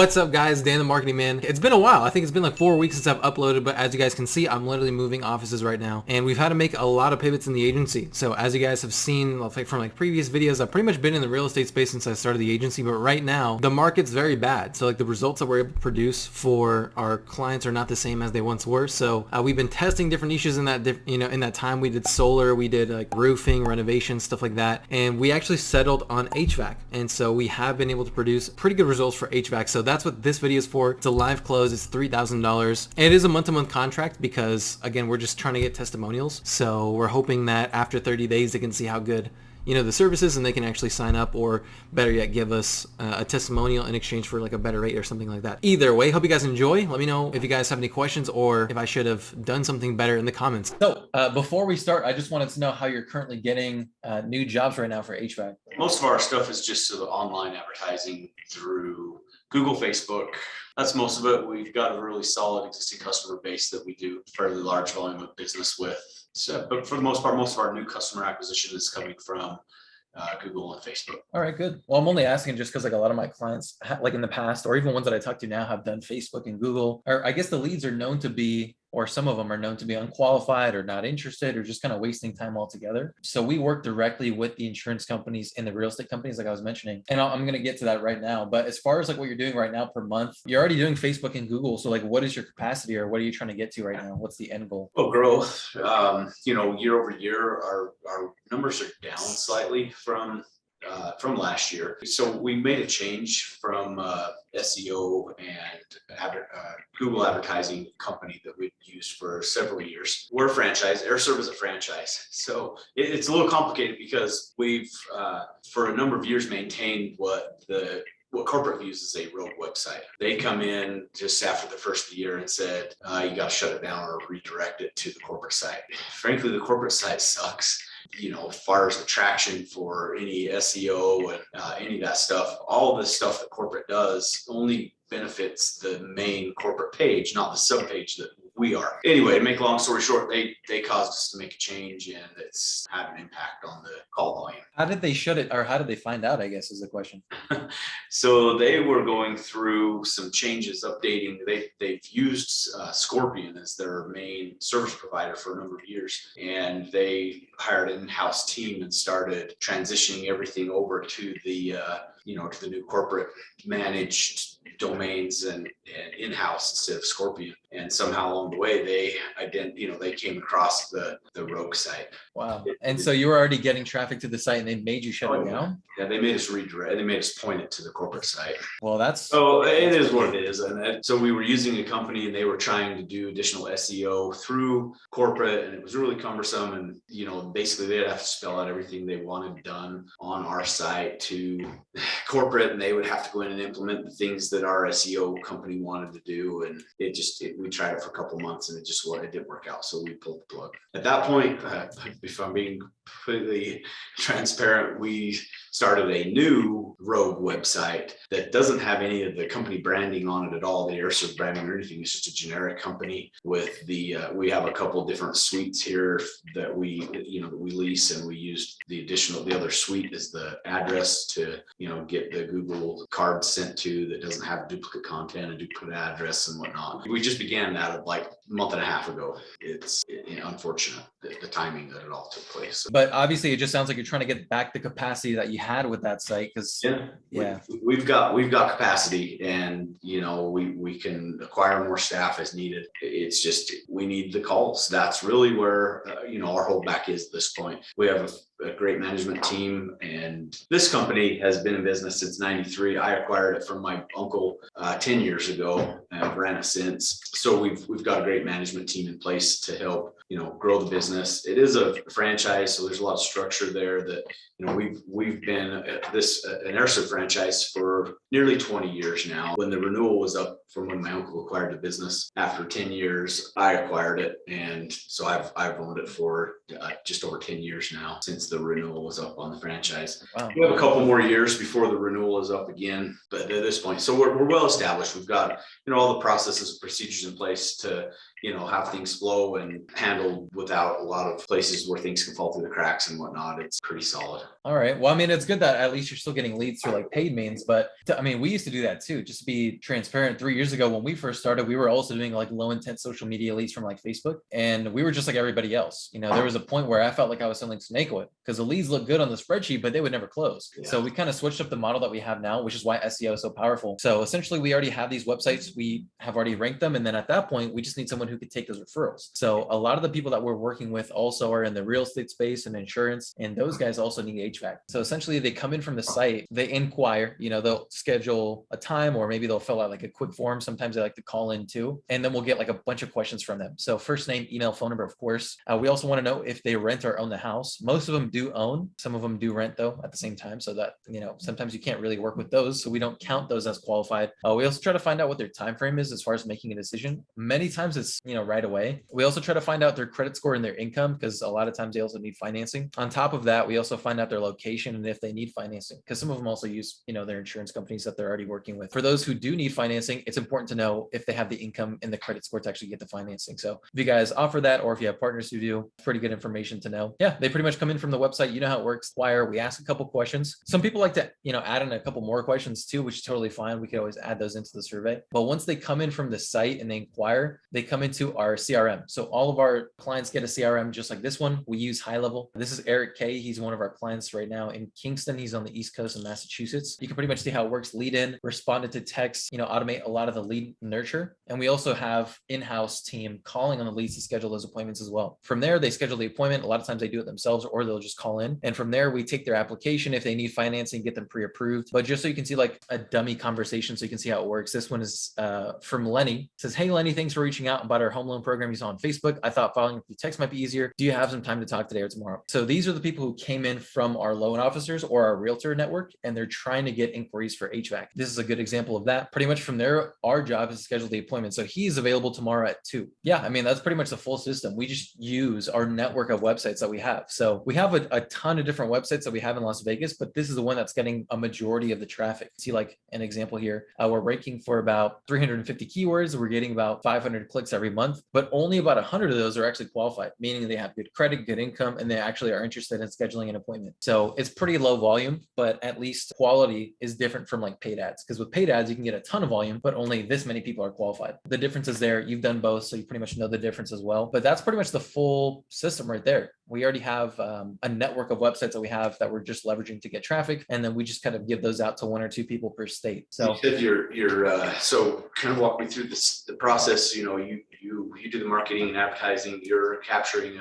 What's up guys, Dan the Marketing Man. It's been a while. I think it's been like 4 weeks since I've uploaded, but as you guys can see, I'm literally moving offices right now. And we've had to make a lot of pivots in the agency. So as you guys have seen from previous videos, I've pretty much been in the real estate space since I started the agency, but right now the market's very bad. So like the results that we're able to produce for our clients are not the same as they once were. So we've been testing different niches in that, in that time. We did solar, we did like roofing, renovation, stuff like that. And we actually settled on HVAC. And so we have been able to produce pretty good results for HVAC. So that's what this video is for. It's a live close. It's $3,000. And it is a month-to-month contract because, again, we're just trying to get testimonials. So we're hoping that after 30 days, they can see how good, the service is, and they can actually sign up, or better yet, give us a testimonial in exchange for like a better rate or something like that. Either way, hope you guys enjoy. Let me know if you guys have any questions or if I should have done something better in the comments. So before we start, I just wanted to know how you're currently getting new jobs right now for HVAC. Most of our stuff is just online advertising through Google, Facebook. That's most of it. We've got a really solid existing customer base that we do fairly large volume of business with. So, but for the most part, most of our new customer acquisition is coming from Google and Facebook. All right, good. Well, I'm only asking just because like a lot of my clients, like in the past, or even ones that I talked to now, have done Facebook and Google. Or I guess the leads are known to be, or some of them are known to be unqualified or not interested or just kind of wasting time altogether. So we work directly with the insurance companies and the real estate companies, like I was mentioning. And I'm going to get to that right now. But as far as like what you're doing right now per month, you're already doing Facebook and Google. So like, what is your capacity, or what are you trying to get to right now? What's the end goal? Well, growth, year over year, our numbers are down slightly from last year. So we made a change from SEO and Google advertising company that we've used for several years. We're a franchise. AirServe is a franchise. So it's a little complicated because we've, for a number of years, maintained what corporate views as a rogue website. They come in just after the first year and said, you got to shut it down or redirect it to the corporate site. Frankly, the corporate site sucks. As far as the traction for any SEO and any of that stuff, all the stuff that corporate does only benefits the main corporate page, not the subpage that we are. Anyway, to make a long story short, they caused us to make a change, and it's had an impact on the call volume. How did they shut it, or how did they find out, I guess, is the question. So they were going through some changes, updating. They've used Scorpion as their main service provider for a number of years, and they hired an in-house team and started transitioning everything over to the to the new corporate managed domains and in-house instead of Scorpion. And somehow along the way, they came across the rogue site. Wow. And so you were already getting traffic to the site, and they made you shut it down? Yeah, they made us redirect. They made us point it to the corporate site. Well, it is what it is. And so we were using a company, and they were trying to do additional SEO through corporate, and it was really cumbersome. And, basically they'd have to spell out everything they wanted done on our site to corporate, and they would have to go in and implement the things that our SEO company wanted to do. And we tried it for a couple of months, and it didn't work out. So we pulled the plug. At that point, if I'm being completely transparent, we started a new rogue website that doesn't have any of the company branding on it at all, the AirServe branding or anything. It's just a generic company with we have a couple different suites here that we lease, and we use the other suite as the address to, get the Google card sent to that doesn't have duplicate content, a duplicate address and whatnot. We just began that like a month and a half ago. It's unfortunate the timing that it all took place. But obviously it just sounds like you're trying to get back the capacity that you had with that site, because we've got capacity, and we can acquire more staff as needed. It's just we need the calls. That's really where our holdback is at this point. We have a great management team, and this company has been in business since '93. I acquired it from my uncle 10 years ago, and I've ran it since. So we've got a great management team in place to help grow the business. It is a franchise, so there's a lot of structure there that we've been an AirServe franchise for nearly 20 years now. When the renewal was up from when my uncle acquired the business, after 10 years, I acquired it, and so I've owned it for just over 10 years now since the renewal was up on the franchise. Wow. We have a couple more years before the renewal is up again, but at this point, so we're well established. We've got all the processes and procedures in place to have things flow and handle handled without a lot of places where things can fall through the cracks and whatnot. It's pretty solid. All right. Well, I mean, it's good that at least you're still getting leads through like paid means, but I mean, we used to do that too. Just to be transparent, 3 years ago when we first started, we were also doing like low intent social media leads from like Facebook, and we were just like everybody else. You know, there was a point where I felt like I was selling snake oil because the leads look good on the spreadsheet, but they would never close. Yeah. So we kind of switched up the model that we have now, which is why SEO is so powerful. So essentially, we already have these websites, we have already ranked them, and then at that point, we just need someone who could take those referrals. So a lot of the people that we're working with also are in the real estate space and insurance, and those guys also need HVAC. So essentially, they come in from the site, they inquire, you know, they'll schedule a time, or maybe they'll fill out like a quick form. Sometimes they like to call in too, and then we'll get like a bunch of questions from them. So first name, email, phone number, of course. We also want to know if they rent or own the house. Most of them do own, some of them do rent though at the same time, so that, you know, sometimes you can't really work with those, so we don't count those as qualified. We also try to find out what their time frame is as far as making a decision. Many times it's, you know, right away. We also try to find out their credit score and their income, because a lot of times they also need financing. On top of that, we also find out their location and if they need financing, because some of them also use, you know, their insurance companies that they're already working with. For those who do need financing, it's important to know if they have the income and the credit score to actually get the financing. So if you guys offer that, or if you have partners who do, it's pretty good information to know. Yeah, they pretty much come in from the website. You know how it works. We ask a couple questions. Some people like to, you know, add in a couple more questions too, which is totally fine. We could always add those into the survey. But once they come in from the site and they inquire, they come into our CRM. So all of our clients get a CRM just like this one. We use High Level. This is Eric K. He's one of our clients right now in Kingston. He's on the East Coast in Massachusetts. You can pretty much see how it works. Lead in, responded to text, you know, automate a lot of the lead nurture. And we also have in-house team calling on the leads to schedule those appointments as well. From there, they schedule the appointment. A lot of times they do it themselves, or they'll just call in. And from there, we take their application. If they need financing, get them pre-approved. But just so you can see like a dummy conversation, so you can see how it works. This one is from Lenny. It says, "Hey Lenny, thanks for reaching out about our home loan program you saw on Facebook. I thought following up through text might be easier. Do you have some time to talk today or tomorrow?" So these are the people who came in from our loan officers or our realtor network, and they're trying to get inquiries for HVAC. This is a good example of that. Pretty much from there, our job is to schedule the appointment. So he's available tomorrow at 2. Yeah, I mean, that's pretty much the full system. We just use our network of websites that we have. So we have a ton of different websites that we have in Las Vegas, but this is the one that's getting a majority of the traffic. See like an example here. We're ranking for about 350 keywords. We're getting about 500 clicks every month, but only about 100 of those are actually qualified, meaning they have good credit, good income, and they actually are interested in scheduling an appointment. So it's pretty low volume, but at least quality is different from like paid ads, because with paid ads, you can get a ton of volume, but only this many people are qualified. The difference is there. You've done both, so you pretty much know the difference as well. But that's pretty much the full system right there. We already have a network of websites that we have that we're just leveraging to get traffic, and then we just kind of give those out to 1 or 2 people per state. So you said you're so kind of walk me through the process. You know, you do the marketing and advertising. You're capturing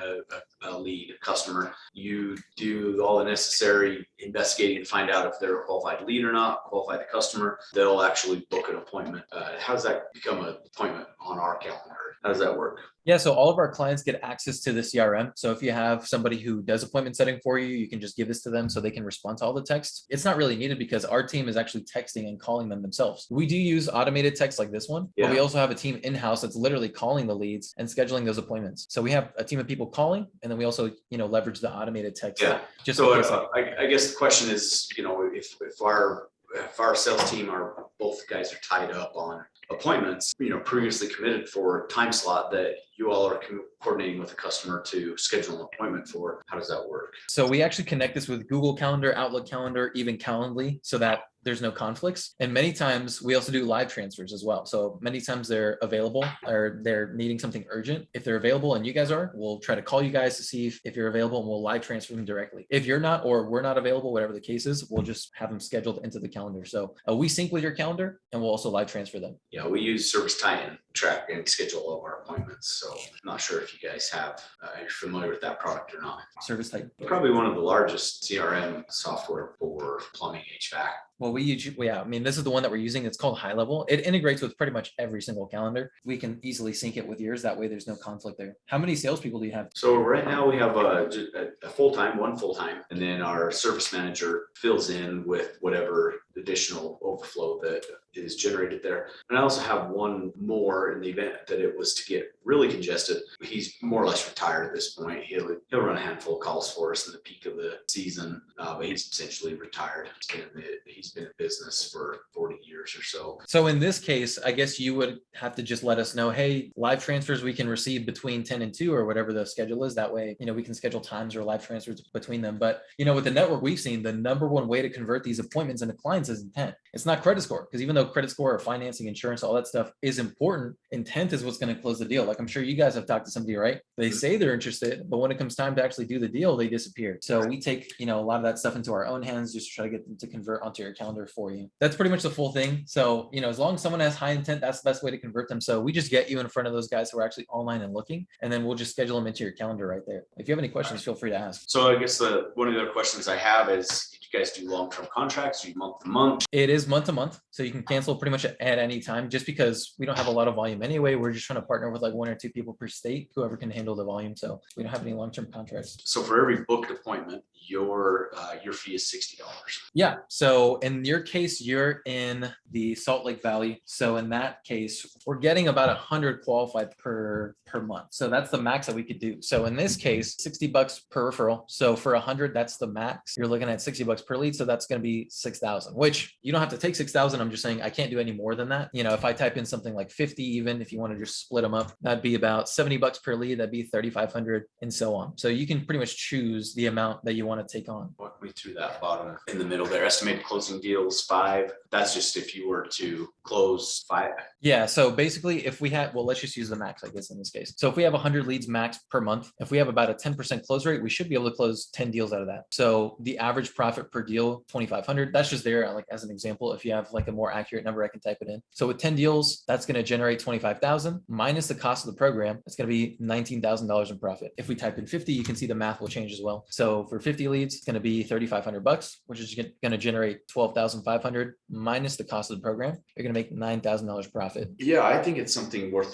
a lead, a customer. You do all the necessary investigating and find out if they're a qualified lead or not, qualify the customer. They'll actually book an appointment. How does that become an appointment on our calendar? How does that work? Yeah, so all of our clients get access to the CRM. So if you have somebody who does appointment setting for you, you can just give this to them so they can respond to all the texts. It's not really needed because our team is actually texting and calling them themselves. We do use automated text like this one, but we also have a team in-house that's literally calling the leads and scheduling those appointments. So we have a team of people calling, and then we also, you know, leverage the automated text. Yeah. Just so I guess the question is, you know, if our sales team are both guys are tied up on appointments, you know, previously committed for a time slot that you all are coordinating with a customer to schedule an appointment for, how does that work? So we actually connect this with Google Calendar, Outlook Calendar, even Calendly, so that there's no conflicts. And many times we also do live transfers as well. So many times they're available or they're needing something urgent. If they're available and you guys are, we'll try to call you guys to see if you're available, and we'll live transfer them directly. If you're not, or we're not available, whatever the case is, we'll just have them scheduled into the calendar. So we sync with your calendar, and we'll also live transfer them. Yeah, we use Service Tie-in, track and schedule all of our appointments. So I'm not sure if you guys have, you're familiar with that product or not. Service Tie-in. Probably one of the largest CRM software for plumbing HVAC. Well, I mean, this is the one that we're using. It's called High Level. It integrates with pretty much every single calendar. We can easily sync it with yours. That way there's no conflict there. How many salespeople do you have? So right now we have a full-time, one full-time, and then our service manager fills in with whatever additional overflow that is generated there. And I also have one more in the event that it was to get really congested. He's more or less retired at this point. He'll run a handful of calls for us in the peak of the season, but he's essentially retired. He's been in business for 40 years or so. So in this case, I guess you would have to just let us know, hey, live transfers we can receive between 10 and 2 or whatever the schedule is. That way, we can schedule times or live transfers between them. But, with the network we've seen, the number one way to convert these appointments into clients is intent. It's not credit score, because even though credit score or financing, insurance, all that stuff is important, intent is what's going to close the deal. Like I'm sure you guys have talked to somebody, right? They say they're interested, but when it comes time to actually do the deal, they disappear. So we take, a lot of that stuff into our own hands just to try to get them to convert onto your calendar for you. That's pretty much the full thing. So, as long as someone has high intent, that's the best way to convert them. So we just get you in front of those guys who are actually online and looking, and then we'll just schedule them into your calendar right there. If you have any questions, feel free to ask. So I guess one of the other questions I have is, do you guys do long-term contracts? Do you month to month? It is month to month. So you can cancel pretty much at any time, just because we don't have a lot of volume anyway. We're just trying to partner with like 1 or 2 people per state, whoever can handle the volume. So we don't have any long-term contracts. So for every booked appointment, your fee is $60. Yeah. So in your case, you're in the Salt Lake Valley. So in that case, we're getting about 100 qualified per month. So that's the max that we could do. So in this case, $60 per referral. So for 100, that's the max. You're looking at $60 per lead. So that's going to be 6,000, which you don't have to take 6,000. I'm just saying I can't do any more than that. If I type in something like 50, even if you want to just split them up, that'd be about $70 per lead. That'd be 3,500 and so on. So you can pretty much choose the amount that you want to take on. Walk me through that bottom in the middle there. Estimated closing deals 5. That's just if you were to close 5. Yeah. So basically if we had, let's just use the max, I guess, in this case. So if we have 100 leads max per month, if we have about a 10% close rate, we should be able to close 10 deals out of that. So the average profit per deal, 2,500. That's just there like as an example. If you have like a more accurate number, I can type it in. So with 10 deals, that's going to generate 25,000 minus the cost of the program. It's going to be $19,000 in profit. If we type in 50, you can see the math will change as well. So for 50 leads, it's going to be $3,500, which is going to generate 12,500 minus the cost of the program. You're going to make $9,000 profit. Yeah, I think it's something worth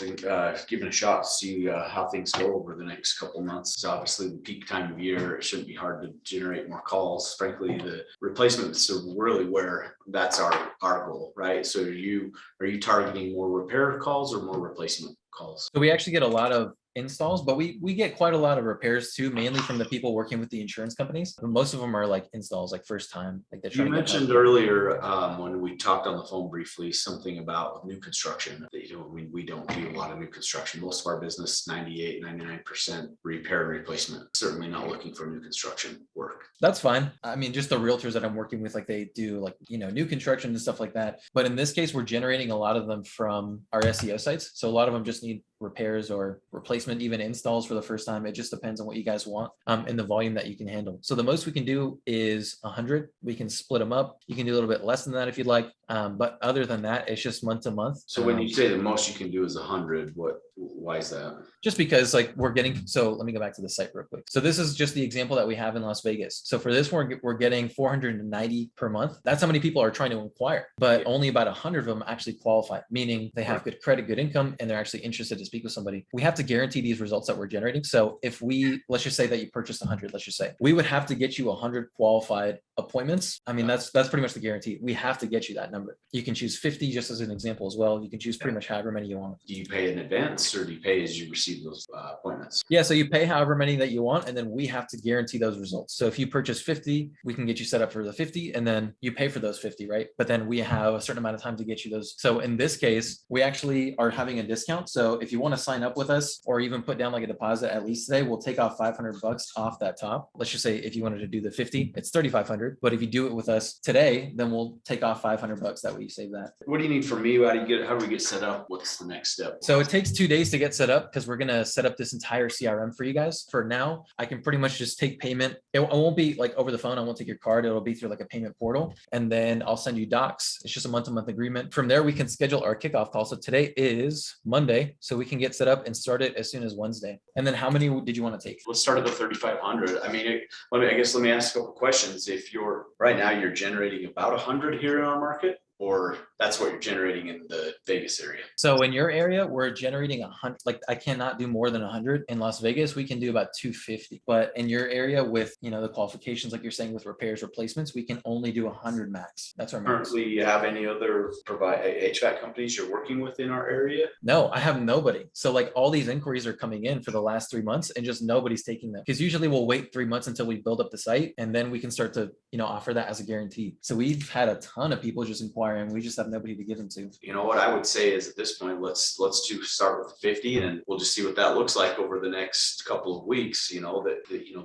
giving a shot to see how things go over the next couple of months. It's obviously the peak time of year. It shouldn't be hard to generate more calls. Frankly, the replacements are really where that's our goal, right? So are you targeting more repair calls or more replacement calls? So we actually get a lot of installs, but we get quite a lot of repairs too, mainly from the people working with the insurance companies. But most of them are like installs, like first time. Like they're trying. You mentioned earlier when we talked on the phone briefly something about new construction. That, we don't do a lot of new construction. Most of our business, 99% repair and replacement. Certainly not looking for new construction work. That's fine. I mean, just the realtors that I'm working with, like they do like, new construction and stuff like that. But in this case, we're generating a lot of them from our SEO sites. So a lot of them just need repairs or replacement, even installs for the first time. It just depends on what you guys want and the volume that you can handle. So the most we can do is 100. We can split them up. You can do a little bit less than that if you'd like. But other than that, it's just month to month. So when you say the most you can do is 100, why is that? Just because like we're getting, so let me go back to the site real quick. So this is just the example that we have in Las Vegas. So for this one, we're getting 490 per month. That's how many people are trying to inquire, but only about 100 of them actually qualify, meaning they have good credit, good income, and they're actually interested to speak with somebody. We have to guarantee these results that we're generating. So if let's just say that you purchased 100, let's just say, we would have to get you 100 qualified appointments. I mean, that's pretty much the guarantee. We have to get you that number. You can choose 50 just as an example as well. You can choose pretty much however many you want. Do you pay in advance or do you pay as you receive those appointments? Yeah, so you pay however many that you want, and then we have to guarantee those results. So if you purchase 50, we can get you set up for the 50, and then you pay for those 50, right? But then we have a certain amount of time to get you those. So in this case, we actually are having a discount. So if you want to sign up with us or even put down like a deposit at least today, we'll take off $500 off that top. Let's just say if you wanted to do the 50, it's 3,500. But if you do it with us today, then we'll take off $500 that way you save that. What do you need from me? How do we get set up? What's the next step? So it takes 2 days to get set up because we're going to set up this entire CRM for you guys. For now, I can pretty much just take payment. It won't be like over the phone. I won't take your card. It'll be through like a payment portal. And then I'll send you docs. It's just a month-to-month agreement. From there, we can schedule our kickoff call. So today is Monday. So we can get set up and start it as soon as Wednesday. And then how many did you want to take? Let's start at the 3,500. I mean, let me ask a couple questions. If right now you're generating about 100 here in our market, or that's what you're generating in the Vegas area. So in your area, we're generating 100. Like I cannot do more than 100. In Las Vegas, we can do about 250. But in your area, with the qualifications, like you're saying, with repairs, replacements, we can only do 100 max. That's our max. Currently, you have any other HVAC companies you're working with in our area? No, I have nobody. So like all these inquiries are coming in for the last 3 months, and just nobody's taking them, because usually we'll wait 3 months until we build up the site, and then we can start to offer that as a guarantee. So we've had a ton of people just inquiring. We just have nobody to give them to. You know what I would say is, at this point, let's start with 50, and we'll just see what that looks like over the next couple of weeks. The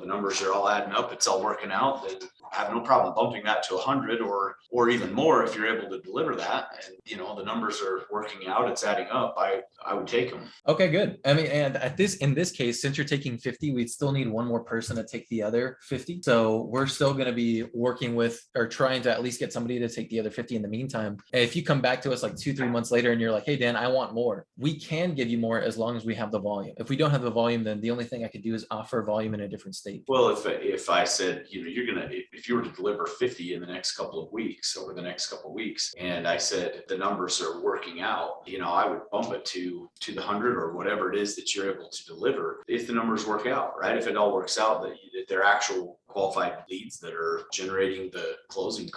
numbers are all adding up, it's all working out, then I have no problem bumping that to 100 or even more if you're able to deliver that. And the numbers are working out, it's adding up. I would take them. Okay, good. I mean, and in this case, since you're taking 50, we'd still need one more person to take the other 50. So we're still going to be working with, or trying to at least get somebody to take the other 50 in the meantime. And if you come back to us like 2-3 months later and you're like, hey, Dan, I want more, we can give you more as long as we have the volume. If we don't have the volume, then the only thing I could do is offer volume in a different state. Well, if I said, if you were to deliver 50 in the next couple of weeks, over the next couple of weeks, and I said the numbers are working out, I would bump it to the 100 or whatever it is that you're able to deliver, if the numbers work out, right? If it all works out, that they're actual qualified leads that are generating the closing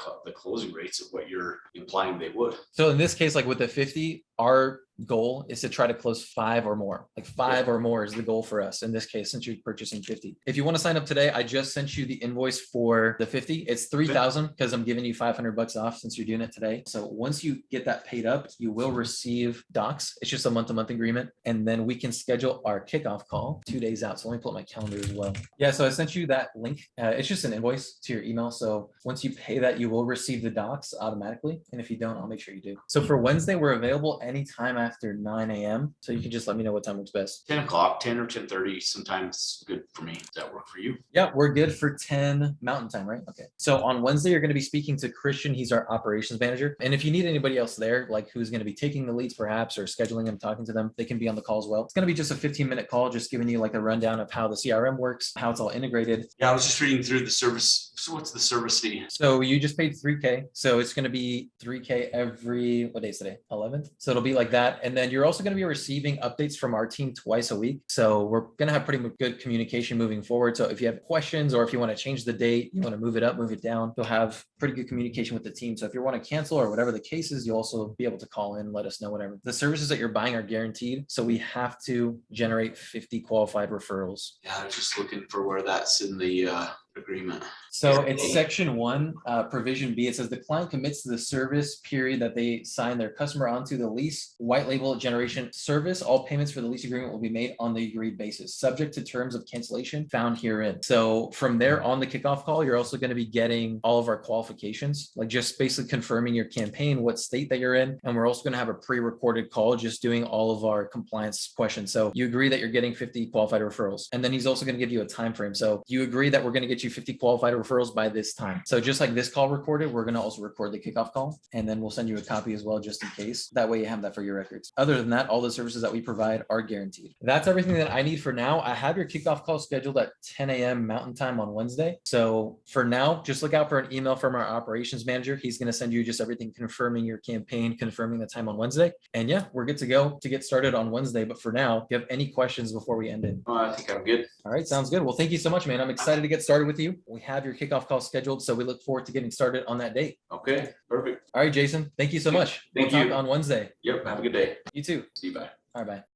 rates of what you're implying they would. So in this case, like with the 50, our goal is to try to close 5 or more. Like 5 or more is the goal for us in this case, since you're purchasing 50. If you want to sign up today, I just sent you the invoice for the 50. It's 3,000 because I'm giving you $500 off since you're doing it today. So once you get that paid up, you will receive docs. It's just a month-to-month agreement, and then we can schedule our kickoff call 2 days out. So let me pull up my calendar as well. Yeah, so I sent you that link. It's just an invoice to your email. So once you pay that, you will receive the docs automatically. And if you don't, I'll make sure you do. So for Wednesday, we're available anytime after 9 a.m. So you can just let me know what time works best. 10 o'clock, 10 or 10:30, sometimes good for me. Does that work for you? Yeah, we're good for 10 Mountain Time, right? Okay. So on Wednesday, you're going to be speaking to Christian. He's our operations manager. And if you need anybody else there, like who's going to be taking the leads perhaps, or scheduling them, talking to them, they can be on the call as well. It's going to be just a 15-minute call, just giving you like a rundown of how the CRM works, how it's all integrated. Yeah, I was just reading through the service. So what's the service fee? So you just paid $3K. So it's going to be $3K every, what day is today? 11th. So it'll be like that. And then you're also going to be receiving updates from our team twice a week. So we're going to have pretty good communication moving forward. So if you have questions, or if you want to change the date, you want to move it up, move it down, you'll have pretty good communication with the team. So if you want to cancel or whatever the case is, you'll also be able to call in, let us know, whatever. The services that you're buying are guaranteed. So we have to generate 50 qualified referrals. Yeah, I was just looking for where that's in the agreement. So it's section 1, provision B. It says the client commits to the service period that they sign their customer onto the lease white label generation service. All payments for the lease agreement will be made on the agreed basis, subject to terms of cancellation found herein. So from there on the kickoff call, you're also going to be getting all of our qualifications, like just basically confirming your campaign, what state that you're in. And we're also going to have a pre-recorded call, just doing all of our compliance questions. So you agree that you're getting 50 qualified referrals. And then he's also going to give you a time frame. So you agree that we're going to get you 50 qualified referrals by this time. So just like this call recorded, we're going to also record the kickoff call, and then we'll send you a copy as well, just in case. That way you have that for your records. Other than that, all the services that we provide are guaranteed. That's everything that I need for now. I have your kickoff call scheduled at 10 a.m. Mountain Time on Wednesday. So for now, just look out for an email from our operations manager. He's going to send you just everything confirming your campaign, confirming the time on Wednesday. And yeah, we're good to go to get started on Wednesday. But for now, if you have any questions before we end it? I think I'm good. All right, sounds good. Well, thank you so much, man. I'm excited to get started with you. We have your kickoff call scheduled, so we look forward to getting started on that date. Okay, perfect. All right, Jason, thank you so much. Thank We'll you. talk on Wednesday. Yep, have a good day. You too. See you, bye. All right, bye.